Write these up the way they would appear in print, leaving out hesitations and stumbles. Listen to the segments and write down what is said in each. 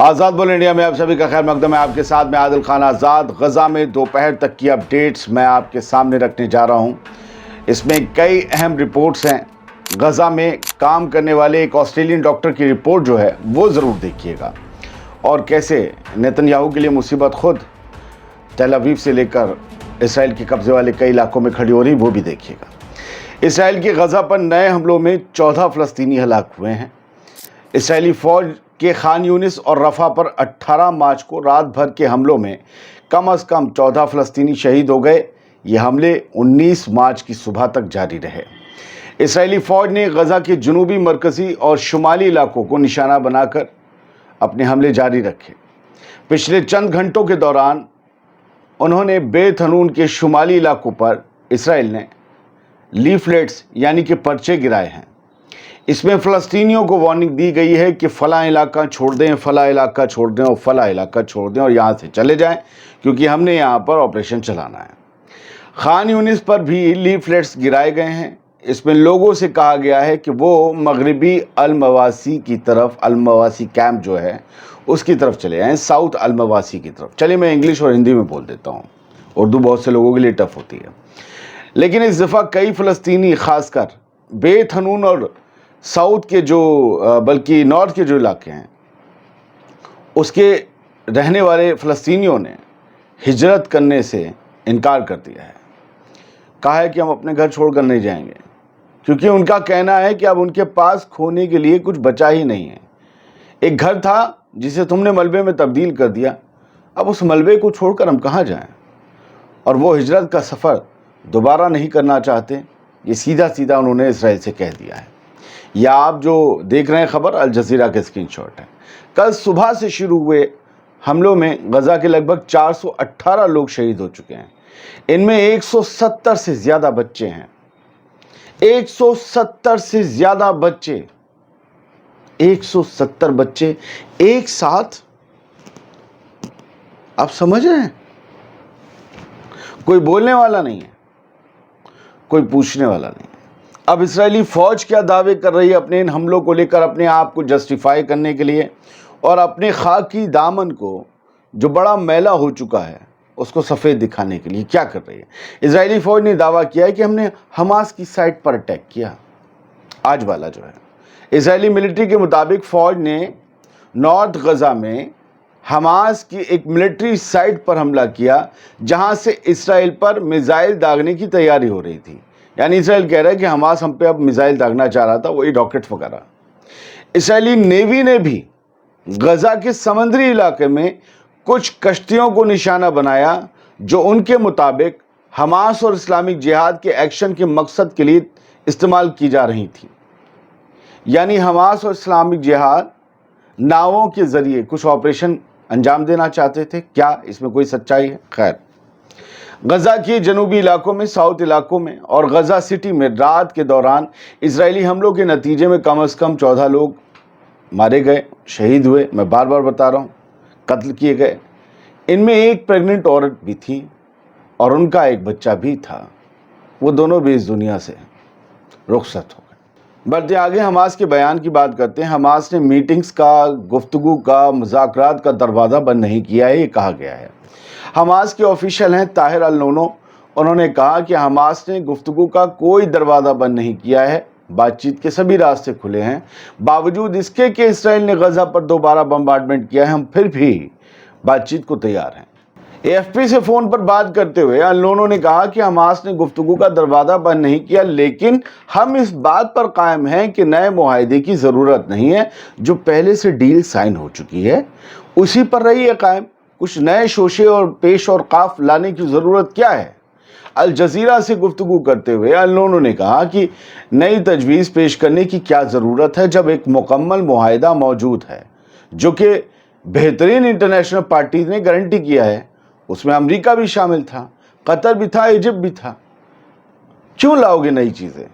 आज़ाद बोल इंडिया में आप सभी का खैर मकदम है। आपके साथ में आदिल खान आज़ाद। गज़ा में दोपहर तक की अपडेट्स मैं आपके सामने रखने जा रहा हूं। इसमें कई अहम रिपोर्ट्स हैं। गज़ा में काम करने वाले एक ऑस्ट्रेलियन डॉक्टर की रिपोर्ट जो है वो ज़रूर देखिएगा, और कैसे नेतन्याहू के लिए मुसीबत खुद तेल अवीव से लेकर इसराइल के कब्ज़े वाले कई इलाकों में खड़ी हो रही, वो भी देखिएगा। इसराइल के गज़ा पर नए हमलों में 14 फ़लस्तीनी हलाक हुए हैं। इसराइली फ़ौज के खान यूनिस और रफ़ा पर 18 मार्च को रात भर के हमलों में कम से कम 14 फ़लस्तीनी शहीद हो गए। ये हमले 19 मार्च की सुबह तक जारी रहे। इसराइली फ़ौज ने गज़ा के जनूबी, मरकज़ी और शुमाली इलाकों को निशाना बनाकर अपने हमले जारी रखे। पिछले चंद घंटों के दौरान उन्होंने बेत हनून के शुमाली इलाकों पर इसराइल ने लीफलेट्स यानी कि पर्चे गिराए हैं। इसमें फ़लस्तीनियों को वार्निंग दी गई है कि फ़लाँ इलाका छोड़ दें, फ़लाँ इलाका छोड़ दें और फ़लाँ इलाका छोड़ दें और यहाँ से चले जाएं, क्योंकि हमने यहाँ पर ऑपरेशन चलाना है। खान यूनिस पर भी लीफलेट्स गिराए गए हैं। इसमें लोगों से कहा गया है कि वो मगरिबी अल-मवासी की तरफ, अल-मवासी कैंप जो है उसकी तरफ चले जाएँ, साउथ अल-मवासी की तरफ। चलिए मैं इंग्लिश और हिंदी में बोल देता हूँ, उर्दू बहुत से लोगों के लिए टफ होती है। लेकिन इस दफ़ा कई फ़लस्तीनी, ख़ासकर बेत हनून और साउथ के बल्कि नॉर्थ के जो इलाके हैं उसके रहने वाले फ़लस्तीनियों ने हिजरत करने से इनकार कर दिया है। कहा है कि हम अपने घर छोड़कर नहीं जाएंगे, क्योंकि उनका कहना है कि अब उनके पास खोने के लिए कुछ बचा ही नहीं है। एक घर था जिसे तुमने मलबे में तब्दील कर दिया, अब उस मलबे को छोड़कर हम कहाँ जाएं? और वो हिजरत का सफ़र दोबारा नहीं करना चाहते। ये सीधा सीधा उन्होंने इसराइल से कह दिया है। या आप जो देख रहे हैं खबर, अल जज़ीरा के स्क्रीनशॉट है। कल सुबह से शुरू हुए हमलों में गज़ा के लगभग 418 लोग शहीद हो चुके हैं। इनमें 170 से ज़्यादा बच्चे हैं। 170 से ज़्यादा बच्चे, 170 बच्चे एक साथ। आप समझ रहे हैं? कोई बोलने वाला नहीं है, कोई पूछने वाला नहीं है। अब इसराइली फ़ौज क्या दावे कर रही है अपने इन हमलों को लेकर, अपने आप को जस्टिफाई करने के लिए और अपने खाकी दामन को जो बड़ा मैला हो चुका है उसको सफ़ेद दिखाने के लिए क्या कर रही है। इसराइली फ़ौज ने दावा किया है कि हमने हमास की साइट पर अटैक किया। आज वाला जो है, इसराइली मिलिट्री के मुताबिक फ़ौज ने नॉर्थ गज़ा में हमास की एक मिलिट्री साइट पर हमला किया, जहां से इसराइल पर मिसाइल दागने की तैयारी हो रही थी। यानी इसराइल कह रहा है कि हमास हम पे अब मिसाइल दागना चाह रहा था, वही रॉकेट वगैरह। इसराइली नेवी ने भी गज़ा के समुद्री इलाके में कुछ कश्तियों को निशाना बनाया, जो उनके मुताबिक हमास और इस्लामिक जिहाद के एक्शन के मकसद के लिए इस्तेमाल की जा रही थी। यानी हमास और इस्लामिक जिहाद नावों के ज़रिए कुछ ऑपरेशन अंजाम देना चाहते थे। क्या इसमें कोई सच्चाई है? खैर, गज़ा के जनूबी इलाकों में, साउथ इलाकों में और गज़ा सिटी में रात के दौरान इसराइली हमलों के नतीजे में कम से कम 14 लोग मारे गए, शहीद हुए। मैं बार बार बता रहा हूँ, कत्ल किए गए। इनमें एक प्रेग्नेंट औरत भी थी और उनका एक बच्चा भी था। वो दोनों भी इस दुनिया से रुखसत हो गए। बढ़ते आगे हमास के बयान की बात करते हैं। हमास ने मीटिंग्स का, गुफ्तगू का, मुज़ाकरात का दरवाज़ा बंद नहीं किया है, ये कहा गया है। हमास के ऑफिशियल हैं ताहिर अल-नोनो। उन्होंने कहा कि हमास ने गुफ्तगू का कोई दरवाज़ा बंद नहीं किया है, बातचीत के सभी रास्ते खुले हैं। बावजूद इसके कि इसराइल ने गज़ा पर दोबारा बम्बार्डमेंट किया है, हम फिर भी बातचीत को तैयार हैं। AFP से फ़ोन पर बात करते हुए अल-नोनो ने कहा कि हमास ने गुफ्तगू का दरवाज़ा बंद नहीं किया, लेकिन हम इस बात पर कायम हैं कि नए मुआहदे की ज़रूरत नहीं है। जो पहले से डील साइन हो चुकी है उसी पर रही है कायम। कुछ नए शोशे और पेश और काफ लाने की ज़रूरत क्या है? अल जज़ीरा से गुफ्तगू करते हुए अल-नोनो ने कहा कि नई तजवीज़ पेश करने की क्या ज़रूरत है, जब एक मुकम्मल मुआहदा मौजूद है, जो कि बेहतरीन इंटरनेशनल पार्टीज़ ने गारंटी किया है। उसमें अमेरिका भी शामिल था, कतर भी था, इजिप्ट भी था। क्यों लाओगे नई चीज़ें?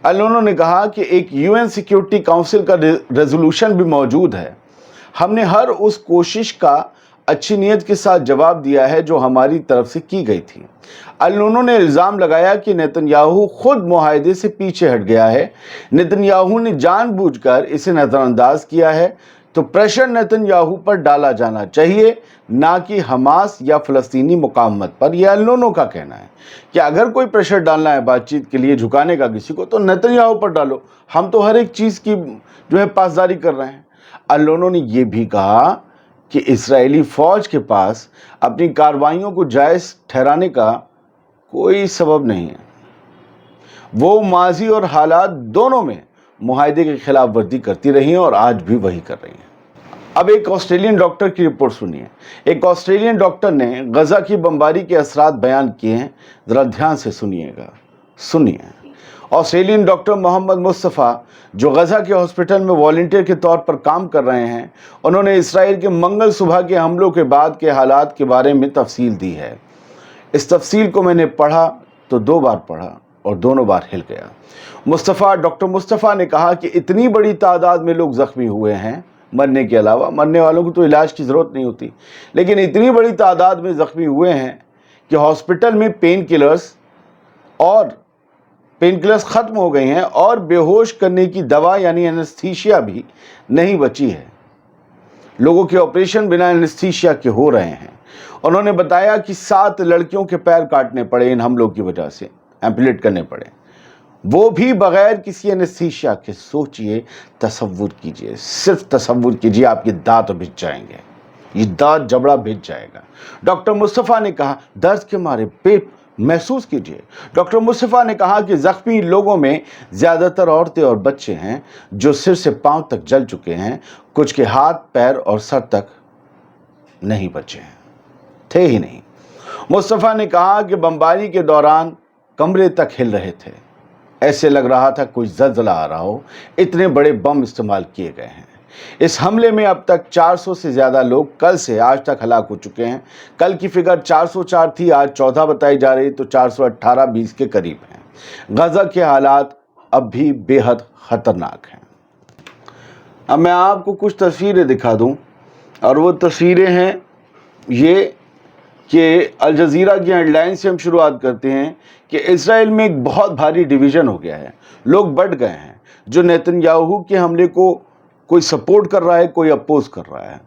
अल-नोनो ने कहा कि एक UN सिक्योरिटी काउंसिल का रेजोल्यूशन भी मौजूद है। हमने हर उस कोशिश का अच्छी नीयत के साथ जवाब दिया है जो हमारी तरफ से की गई थी। अल-नोनो ने इल्ज़ाम लगाया कि नेतन्याहू खुद मुआहदे से पीछे हट गया है। नेतन्याहू ने जानबूझकर इसे नज़रअंदाज किया है, तो प्रेशर नेतन्याहू पर डाला जाना चाहिए, ना कि हमास या फ़लस्तीनी मुकावमत पर। यह अल नोनो का कहना है कि अगर कोई प्रेशर डालना है बातचीत के लिए, झुकाने का किसी को, तो नेतन्याहू पर डालो। हम तो हर एक चीज़ की जो है पासदारी कर रहे हैं। अल नोनो ने यह भी कहा कि इजरायली फ़ौज के पास अपनी कार्रवाइयों को जायज़ ठहराने का कोई सबब नहीं है। वो माजी और हालात दोनों में मुआहदे की खिलाफ वर्जी करती रही हैं और आज भी वही कर रही हैं। अब एक ऑस्ट्रेलियन डॉक्टर की रिपोर्ट सुनिए। एक ऑस्ट्रेलियन डॉक्टर ने गजा की बमबारी के असरात बयान किए हैं, ज़रा ध्यान से सुनिएगा। सुनिए। ऑस्ट्रेलियन डॉक्टर मोहम्मद मुस्तफ़ा, जो गजा के हॉस्पिटल में वॉलंटियर के तौर पर काम कर रहे हैं, उन्होंने इसराइल के मंगल सुबह के हमलों के बाद के हालात के बारे में तफसील दी है। इस तफसील को मैंने पढ़ा तो 2 बार पढ़ा और दोनों बार हिल गया। डॉक्टर मुस्तफ़ा ने कहा कि इतनी बड़ी तादाद में लोग ज़ख्मी हुए हैं, मरने के अलावा, मरने वालों को तो इलाज की ज़रूरत नहीं होती, लेकिन इतनी बड़ी तादाद में ज़ख्मी हुए हैं कि हॉस्पिटल में पेन किलर्स ख़त्म हो गई हैं और बेहोश करने की दवा यानी एनेस्थीसिया भी नहीं बची है। लोगों के ऑपरेशन बिना एनेस्थीसिया के हो रहे हैं। उन्होंने बताया कि 7 लड़कियों के पैर काटने पड़े इन हमलों की वजह से, एम्पुलेट करने पड़े, वो भी बगैर किसी एनेस्थीसिया के। सोचिए, तसव्वुर कीजिए, सिर्फ तसव्वुर कीजिए, आपके दांत भिज जाएंगे, ये दांत जबड़ा भिज जाएगा। डॉक्टर मुस्तफ़ा ने कहा, दर्द के मारे पेट महसूस कीजिए। डॉक्टर मुस्तफ़ा ने कहा कि ज़ख्मी लोगों में ज़्यादातर औरतें और बच्चे हैं जो सिर से पांव तक जल चुके हैं, कुछ के हाथ, पैर और सर तक नहीं बचे हैं, थे ही नहीं। मुस्तफ़ा ने कहा कि बमबारी के दौरान कमरे तक हिल रहे थे, ऐसे लग रहा था कोई ज़लज़ला आ रहा हो, इतने बड़े बम इस्तेमाल किए गए हैं। इस हमले में अब तक 400 से ज़्यादा लोग कल से आज तक हलाक हो चुके हैं। कल की फिगर 404 थी, आज 14 बताई जा रही, तो 418-20 के करीब हैं। गजा के हालात अब भी बेहद ख़तरनाक हैं। अब मैं आपको कुछ तस्वीरें दिखा दूं, और वो तस्वीरें हैं ये कि अल जज़ीरा की हेडलाइन से हम शुरुआत करते हैं कि इजराइल में एक बहुत भारी डिवीज़न हो गया है, लोग बढ़ गए हैं। जो नेतन्याहू के हमले को कोई सपोर्ट कर रहा है, कोई अपोज कर रहा है।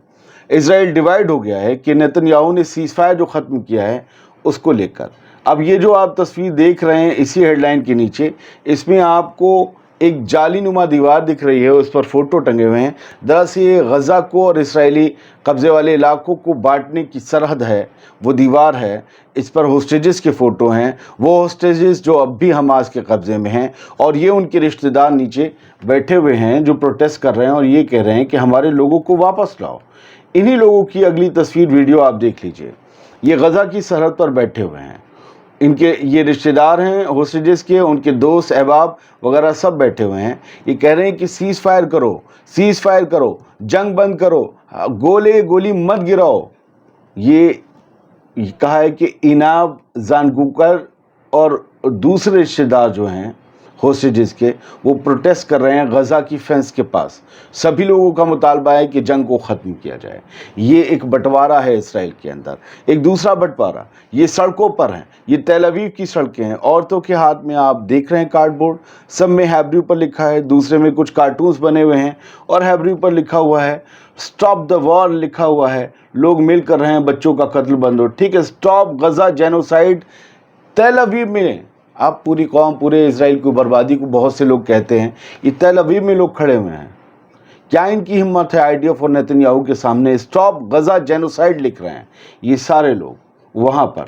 इजराइल डिवाइड हो गया है कि नेतन्याहू ने सीज़फायर जो ख़त्म किया है उसको लेकर। अब ये जो आप तस्वीर देख रहे हैं इसी हेडलाइन के नीचे, इसमें आपको एक जालीनुमा दीवार दिख रही है, उस पर फ़ोटो टंगे हुए हैं। दरअसल ये गज़ा को और इसराइली कब्ज़े वाले इलाकों को बांटने की सरहद है, वो दीवार है। इस पर होस्टेजेस के फ़ोटो हैं, वो होस्टेजेस जो अब भी हमास के कब्ज़े में हैं, और ये उनके रिश्तेदार नीचे बैठे हुए हैं जो प्रोटेस्ट कर रहे हैं और ये कह रहे हैं कि हमारे लोगों को वापस लाओ। इन्हीं लोगों की अगली तस्वीर, वीडियो आप देख लीजिए। ये गज़ा की सरहद पर बैठे हुए हैं, इनके ये रिश्तेदार हैं होस्टेजेस के, उनके दोस्त अहबाब वगैरह सब बैठे हुए हैं। ये कह रहे हैं कि सीज़ फायर करो, सीज़ फायर करो, जंग बंद करो, गोली मत गिराओ। ये कहा है कि इनाब जानगुकर और दूसरे रिश्तेदार जो हैं होस्टेजेस के, वो प्रोटेस्ट कर रहे हैं गज़ा की फेंस के पास। सभी लोगों का मुतालबा है कि जंग को ख़त्म किया जाए। ये एक बंटवारा है इसराइल के अंदर। एक दूसरा बंटवारा ये सड़कों पर है, ये तेल अवीव की सड़कें हैं। औरतों के हाथ में आप देख रहे हैं कार्डबोर्ड, सब में हैब्रू पर लिखा है, दूसरे में कुछ कार्टून्स बने हुए हैं और हैब्रू पर लिखा हुआ है स्टॉप द वॉर लिखा हुआ है। लोग मिल कर रहे हैं बच्चों का कत्ल बंद हो, ठीक है, स्टॉप गज़ा जेनोसाइड। तेल अवीव में आप पूरी कौम, पूरे इसराइल की बर्बादी को बहुत से लोग कहते हैं, ये तेल अवीव में लोग खड़े हुए हैं। क्या इनकी हिम्मत है आईडीएफ और नेतन्याहू के सामने स्टॉप गज़ा जेनोसाइड लिख रहे हैं ये सारे लोग वहाँ पर।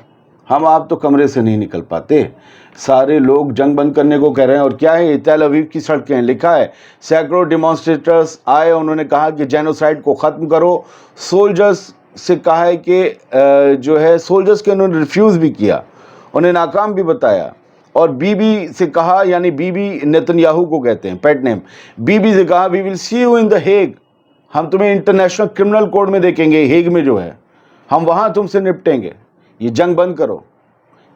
हम आप तो कमरे से नहीं निकल पाते, सारे लोग जंग बंद करने को कह रहे हैं। और क्या है, तेल अवीव की सड़कें, लिखा है सैकड़ों डेमोन्स्ट्रेटर्स आए, उन्होंने कहा कि जेनोसाइड को ख़त्म करो। सोल्जर्स से कहा है कि जो है सोल्जर्स के उन्होंने रिफ्यूज़ भी किया, उन्हें नाकाम भी बताया। और बीबी से कहा, यानी बीबी नेतन्याहू को कहते हैं, पेट नेम, बीबी से कहा we will see you in the Hague, हम तुम्हें इंटरनेशनल क्रिमिनल कोर्ट में देखेंगे, हेग में जो है, हम वहाँ तुमसे निपटेंगे, ये जंग बंद करो।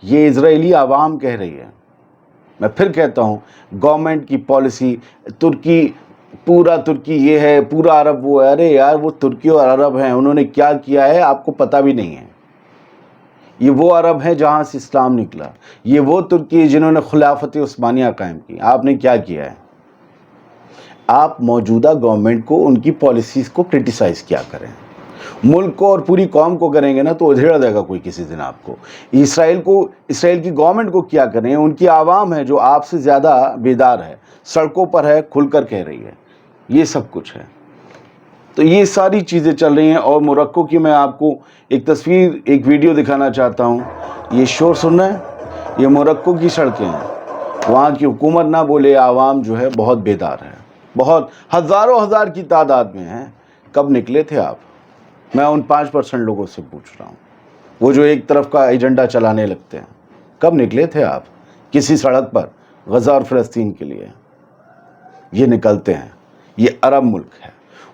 ये इजरायली आवाम कह रही है। मैं फिर कहता हूँ, गवर्नमेंट की पॉलिसी, तुर्की, पूरा तुर्की ये है, पूरा अरब वो है। अरे यार, वो तुर्की और अरब हैं, उन्होंने क्या किया है आपको पता भी नहीं है। ये वो अरब हैं जहाँ से इस्लाम निकला, ये वो तुर्की जिन्होंने खुलाफत उस्मानिया कायम की। आपने क्या किया है? آپ موجودہ گورنمنٹ کو ان کی پالیسیز کو کرٹیسائز کیا کریں. ملک کو اور پوری قوم کو کریں گے نا تو ادھیڑ دے گا کوئی کسی دن آپ کو. اسرائیل کی گورنمنٹ کو کیا کریں؟ ان کی عوام ہے جو آپ سے زیادہ بیدار ہے، سڑکوں پر ہے، کھل کر کہہ رہی ہے. یہ سب کچھ ہے. تو یہ ساری چیزیں چل رہی ہیں. اور موروکو کی میں آپ کو ایک تصویر، ایک ویڈیو دکھانا چاہتا ہوں. یہ شور سن رہے ہیں؟ یہ موروکو کی سڑکیں ہیں. وہاں کی حکومت نہ بولے، عوام جو ہے بہت بیدار ہے، بہت ہزاروں ہزار کی تعداد میں ہیں. کب نکلے تھے آپ؟ میں ان 5% لوگوں سے پوچھ رہا ہوں، وہ جو ایک طرف کا ایجنڈا چلانے لگتے ہیں. کب نکلے تھے آپ کسی سڑک پر غزہ اور فلسطین کے لیے؟ یہ نکلتے ہیں. یہ عرب ملک ہے.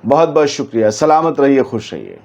بہت بہت شکریہ. سلامت رہیے، خوش رہیے.